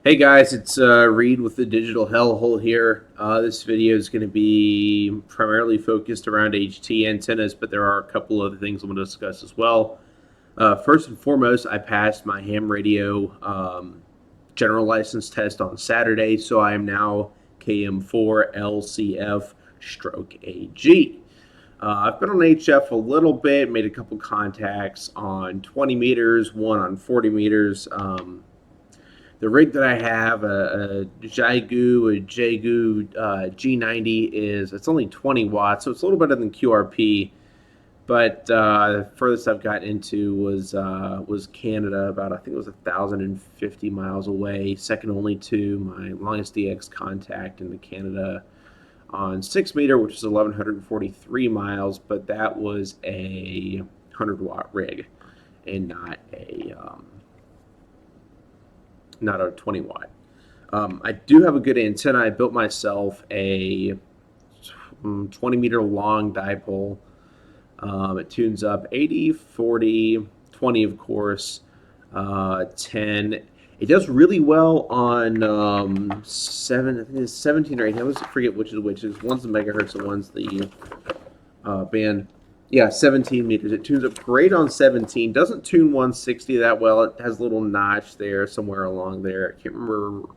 Hey guys, it's Reed with the Digital Hellhole here. This video is going to be primarily focused around HT antennas, but there are a couple other things I'm going to discuss as well. First and foremost, I passed my ham radio general license test on Saturday, so I am now KM4 LCF stroke AG. I've been on HF a little bit, made a couple contacts on 20 meters, one on 40 meters. The rig that I have, a Jigu, G90, it's only 20 watts, so it's a little better than QRP. But the furthest I've gotten into was Canada, about I think it was 1,050 miles away, second only to my longest DX contact into Canada on 6 meter, which is 1,143 miles. But that was a 100-watt rig, and not a 20 watt. I do have a good antenna. I built myself a 20 meter long dipole. It tunes up 80, 40, 20 of course, 10. It does really well on I think it's 17 or 18. I always forget which is which. One's the megahertz and one's the band. Yeah, 17 meters. It tunes up great on 17. Doesn't tune 160 that well. It has a little notch there somewhere along there. I can't remember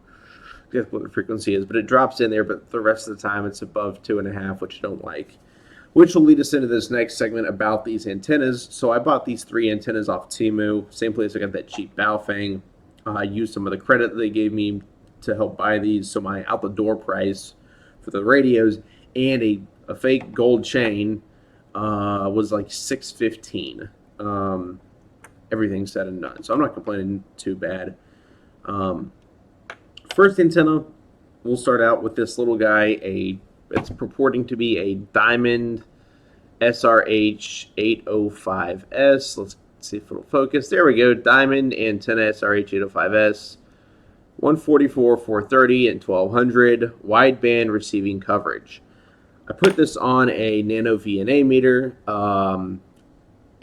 what the frequency is, but it drops in there. But the rest of the time, it's above 2.5, which I don't like. Which will lead us into this next segment about these antennas. So I bought these 3 antennas off Temu. Same place I got that cheap Baofeng. I used some of the credit that they gave me to help buy these. So my out the door price for the radios and a fake gold chain was like $615. Everything said and done, so I'm not complaining too bad. First antenna, we'll start out with this little guy. It's purporting to be a Diamond SRH 805S. Let's see if it'll focus. There we go. Diamond antenna SRH 805S. 144, 430, and 1200 wideband receiving coverage. I put this on a nano VNA meter.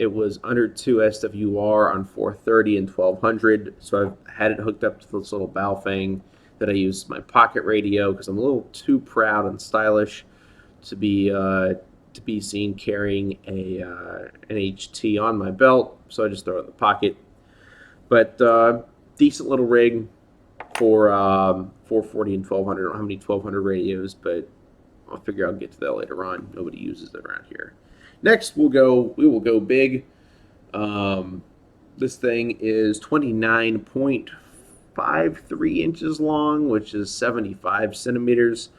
It was under 2 SWR on 430 and 1200, so I've had it hooked up to this little Baofeng that I use as my pocket radio because I'm a little too proud and stylish to be seen carrying an HT on my belt, so I just throw it in the pocket. But decent little rig for 440 and 1200. I don't have any 1200 radios, but I'll figure I'll get to that later on. Nobody uses it around here. Next, we will go big. This thing is 29.53 inches long, which is 75 centimeters.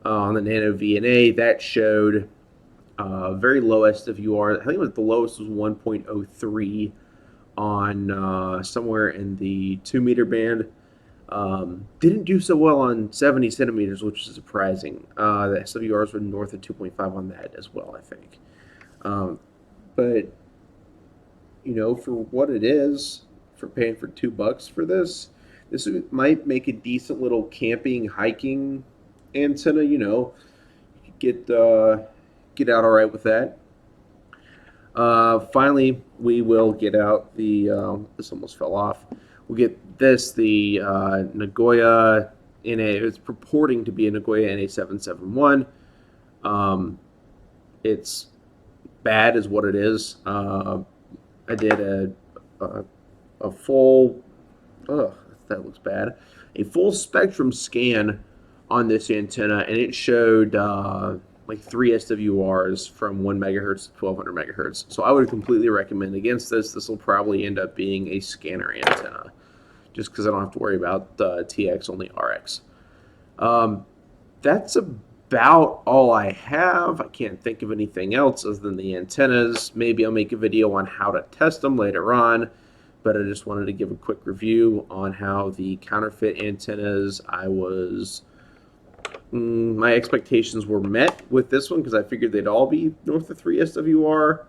On the Nano VNA, that showed very low SWR. I think the lowest was 1.03 on somewhere in the 2 meter band. Didn't do so well on 70 centimeters, which is surprising. The SWRs were north of 2.5 on that as well, I think. But, for what it is, for paying for $2 for this might make a decent little camping, hiking antenna. You could get out all right with that. Finally, we will get out the, this almost fell off. We'll get the Nagoya it's purporting to be a Nagoya NA771. It's bad is what it is. I did a full, that looks bad, a full spectrum scan on this antenna, and it showed like 3 SWRs from 1 megahertz to 1200 megahertz. So I would completely recommend against this. This will probably end up being a scanner antenna, just because I don't have to worry about TX, only RX. That's about all I have. I can't think of anything else other than the antennas. Maybe I'll make a video on how to test them later on, but I just wanted to give a quick review on how the counterfeit antennas, my expectations were met with this one because I figured they'd all be north of 3 SWR.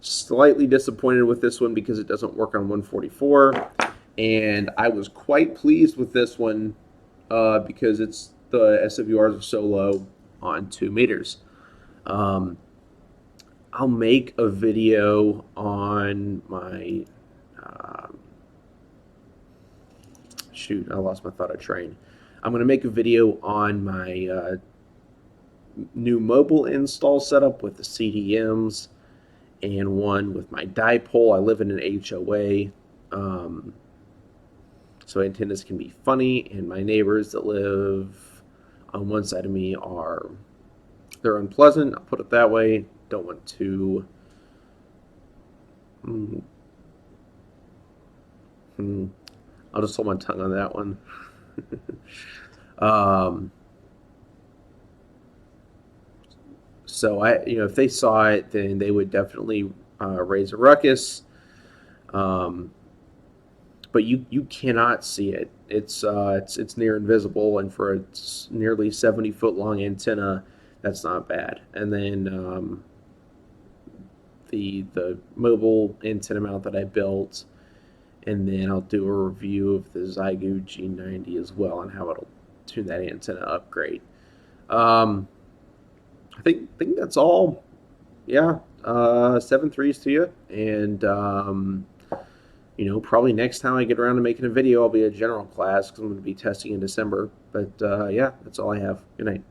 Slightly disappointed with this one because it doesn't work on 144. And I was quite pleased with this one because the SWRs are so low on 2 meters. I'll make a video on my shoot, I lost my thought of train. I'm going to make a video on my new mobile install setup with the CDMs and one with my dipole. I live in an HOA, so antennas can be funny, and my neighbors that live on one side of me they're unpleasant, I'll put it that way. Don't want to I'll just hold my tongue on that one. um, so if they saw it, then they would definitely raise a ruckus. But you cannot see it. It's near invisible, and for a nearly 70-foot long antenna, that's not bad. And then the mobile antenna mount that I built, and then I'll do a review of the Zygo G90 as well and how it'll tune that antenna up great. I think that's all. Yeah, 7.3s to you, and probably next time I get around to making a video, I'll be a general class because I'm going to be testing in December. But yeah, that's all I have. Good night.